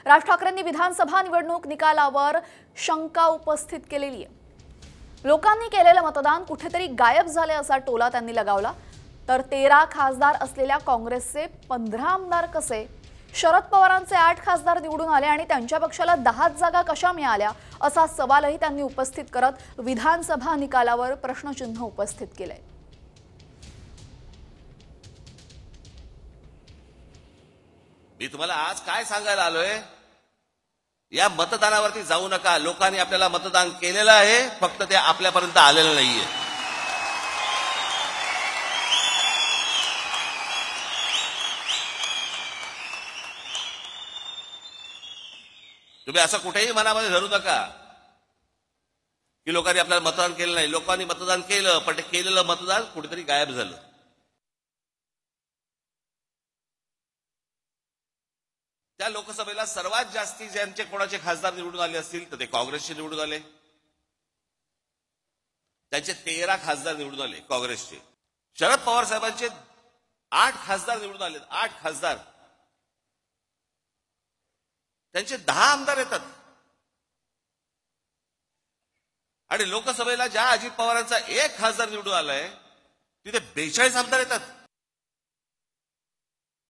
राज ठाकरेंनी विधानसभा निवडणूक निकालावर शंका उपस्थित केलेली आहे। लोकांनी केलेलं मतदान कुठेतरी गायब झाले असा टोला त्यांनी लगावला। तर 13 खासदार असलेल्या काँग्रेसचे 15 आमदार कसे, शरद पवारांचे 8 खासदार निवडून आले आणि त्यांच्या पक्षाला 10 जागा कशा मिळाल्या असा सवालही त्यांनी उपस्थित करत विधानसभा निकालावर प्रश्नचिन्ह उपस्थित केले। मी तुम्हाला आज काय सांगायला आलोय, या मतदानावरती जाऊ नका। लोकांनी आपल्याला मतदान केलेलं आहे, फक्त ते आपल्यापर्यंत आलेलं नाहीये। तुम्ही असं कुठेही मनामध्ये धरू नका की लोकांनी आपल्याला मतदान केलं नाही। लोकांनी मतदान केलं, पण ते केलेलं मतदान कुठेतरी गायब झालं। त्या लोकसभेला सर्वात जास्ती ज्यांचे कोणाचे खासदार निवडून आले असतील तर ते काँग्रेसचे निवडून आले। त्यांचे 13 खासदार निवडून आले काँग्रेसचे। शरद पवार साहेबांचे 8 खासदार निवडून आले, 8 खासदार। त्यांचे 10 आमदार येतात आणि लोकसभेला ज्या अजित पवारांचा 1 खासदार निवडून आलाय तिथे 42 आमदार येतात।